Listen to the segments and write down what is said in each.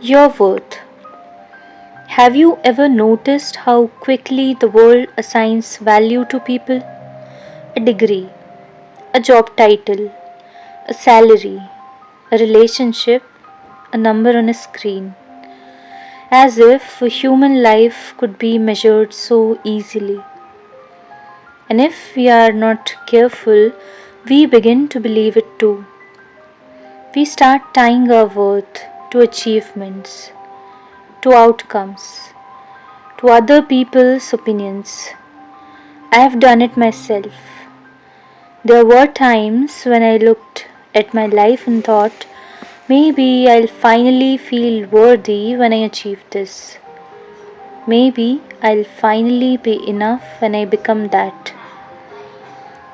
Your worth. Have you ever noticed how quickly the world assigns value to people? A degree, a job title, a salary, a relationship, a number on a screen. As if a human life could be measured so easily. And if we are not careful, we begin to believe it too. We start tying our worth to achievements, to outcomes, to other people's opinions. I have done it myself. There were times when I looked at my life and thought, maybe I'll finally feel worthy when I achieve this. Maybe I'll finally be enough when I become that.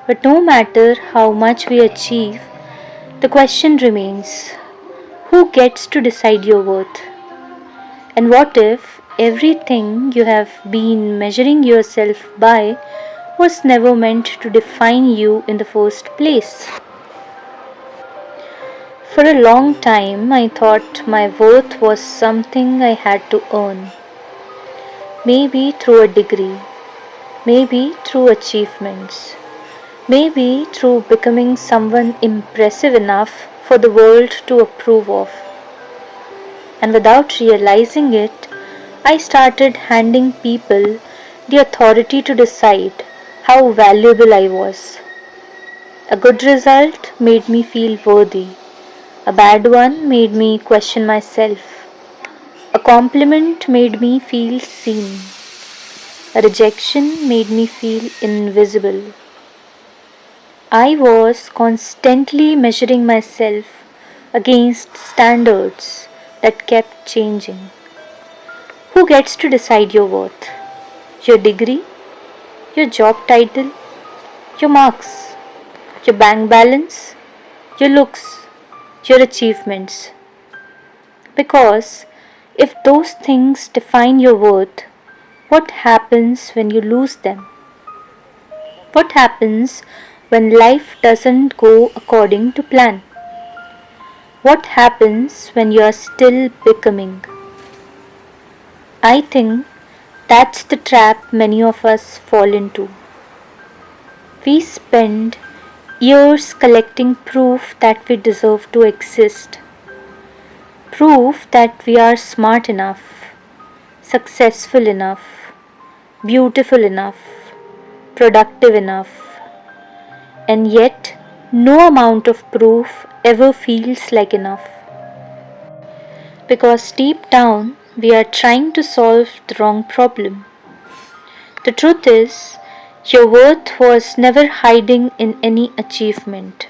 But no matter how much we achieve, the question remains, who gets to decide your worth? And what if everything you have been measuring yourself by was never meant to define you in the first place? For a long time, I thought my worth was something I had to earn. Maybe through a degree, maybe through achievements, maybe through becoming someone impressive enough for the world to approve of. And without realizing it, I started handing people the authority to decide how valuable I was. A good result made me feel worthy. A bad one made me question myself. A compliment made me feel seen. A rejection made me feel invisible. I was constantly measuring myself against standards that kept changing. Who gets to decide your worth? Your degree? Your job title? Your marks? Your bank balance? Your looks? Your achievements? Because if those things define your worth, what happens when you lose them? What happens when life doesn't go according to plan? What happens when you are still becoming? I think that's the trap many of us fall into. We spend years collecting proof that we deserve to exist, proof that we are smart enough, successful enough, beautiful enough, productive enough, and yet no amount of proof ever feels like enough. Because deep down we are trying to solve the wrong problem. The truth is, your worth was never hiding in any achievement.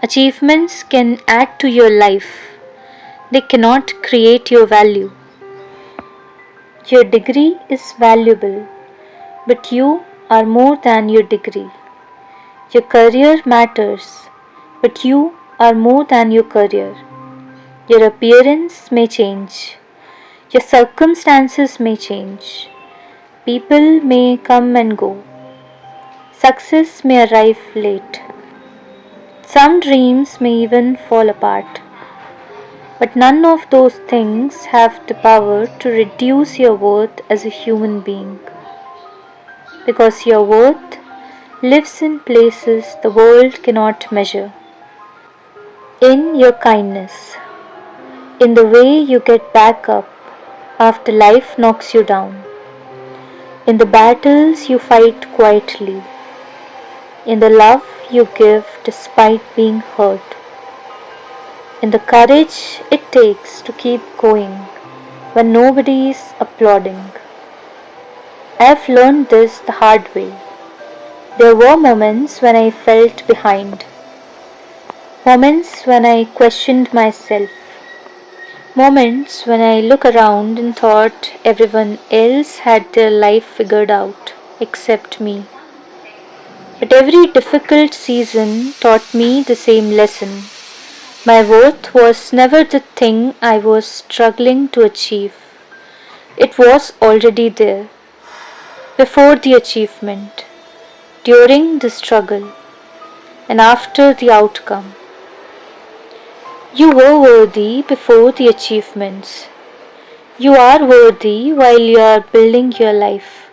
Achievements can add to your life, they cannot create your value. Your degree is valuable, but you are more than your degree. Your career matters, but you are more than your career. Your appearance may change, your circumstances may change, people may come and go, success may arrive late, some dreams may even fall apart. But none of those things have the power to reduce your worth as a human being. Because your worth lives in places the world cannot measure. In your kindness, in the way you get back up after life knocks you down, in the battles you fight quietly, in the love you give despite being hurt, in the courage it takes to keep going when nobody is applauding. I have learned this the hard way. There were moments when I felt behind, moments when I questioned myself, moments when I look around and thought everyone else had their life figured out except me. But every difficult season taught me the same lesson. My worth was never the thing I was struggling to achieve. It was already there, before the achievement, during the struggle, and after the outcome. You were worthy before the achievements. You are worthy while you are building your life.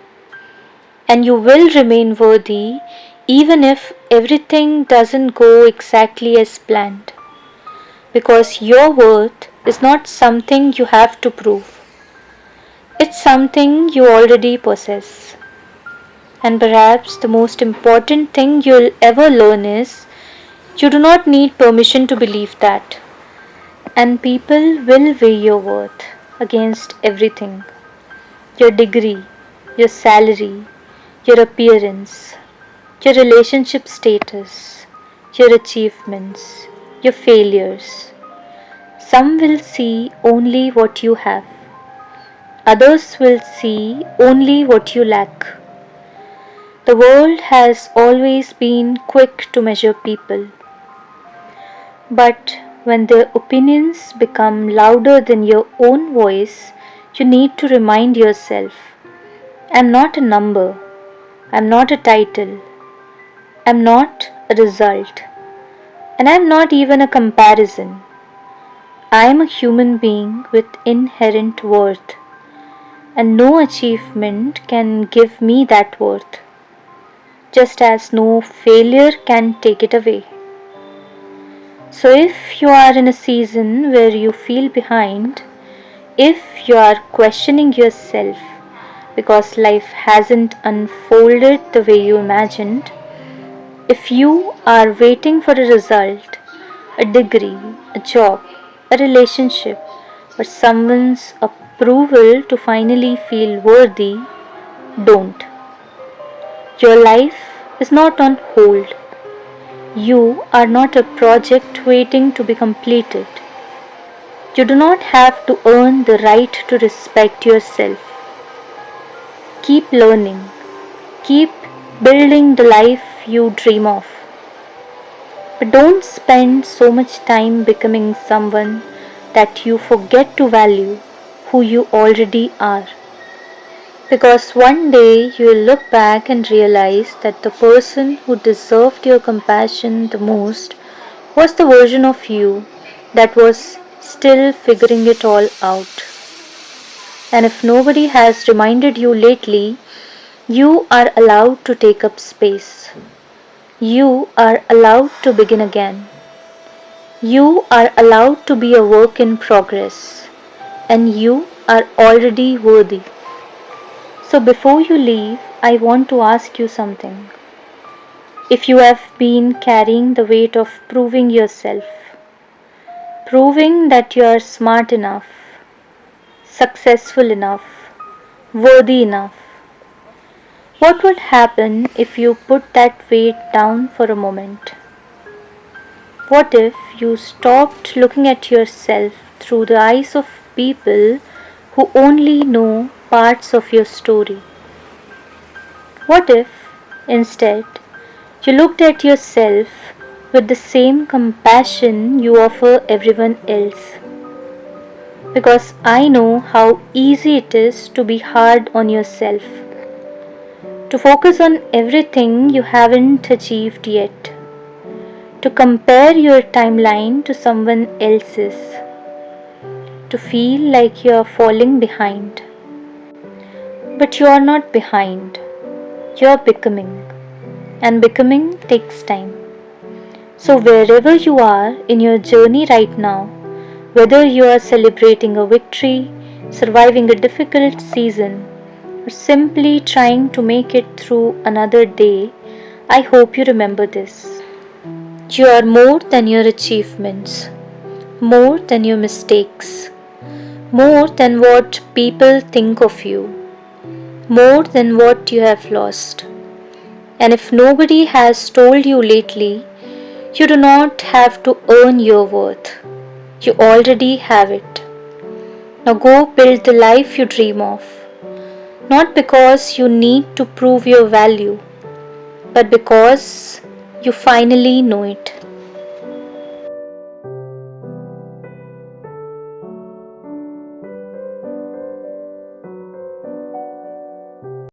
And you will remain worthy even if everything doesn't go exactly as planned. Because your worth is not something you have to prove, it's something you already possess. And perhaps the most important thing you'll ever learn is you do not need permission to believe that. And people will weigh your worth against everything: your degree, your salary, your appearance, your relationship status, your achievements, your failures. Some will see only what you have, others will see only what you lack. The world has always been quick to measure people, but when their opinions become louder than your own voice, you need to remind yourself: I'm not a number, I'm not a title, I'm not a result, and I'm not even a comparison. I am a human being with inherent worth, and no achievement can give me that worth, just as no failure can take it away. So, if you are in a season where you feel behind, if you are questioning yourself because life hasn't unfolded the way you imagined, if you are waiting for a result, a degree, a job, a relationship, or someone's approval to finally feel worthy, don't. Your life is not on hold. You are not a project waiting to be completed. You do not have to earn the right to respect yourself. Keep learning. Keep building the life you dream of. But don't spend so much time becoming someone that you forget to value who you already are. Because one day you will look back and realize that the person who deserved your compassion the most was the version of you that was still figuring it all out. And if nobody has reminded you lately, you are allowed to take up space. You are allowed to begin again. You are allowed to be a work in progress. And you are already worthy. So before you leave, I want to ask you something. If you have been carrying the weight of proving yourself, proving that you are smart enough, successful enough, worthy enough, what would happen if you put that weight down for a moment? What if you stopped looking at yourself through the eyes of people who only know parts of your story? What if, instead, you looked at yourself with the same compassion you offer everyone else? Because I know how easy it is to be hard on yourself, to focus on everything you haven't achieved yet, to compare your timeline to someone else's, to feel like you are falling behind. But you are not behind, you are becoming, and becoming takes time. So, wherever you are in your journey right now, whether you are celebrating a victory, surviving a difficult season, or simply trying to make it through another day, I hope you remember this. You are more than your achievements, more than your mistakes, more than what people think of you, more than what you have lost. And if nobody has told you lately, you do not have to earn your worth. You already have it. Now go build the life you dream of, not because you need to prove your value, but because you finally know it.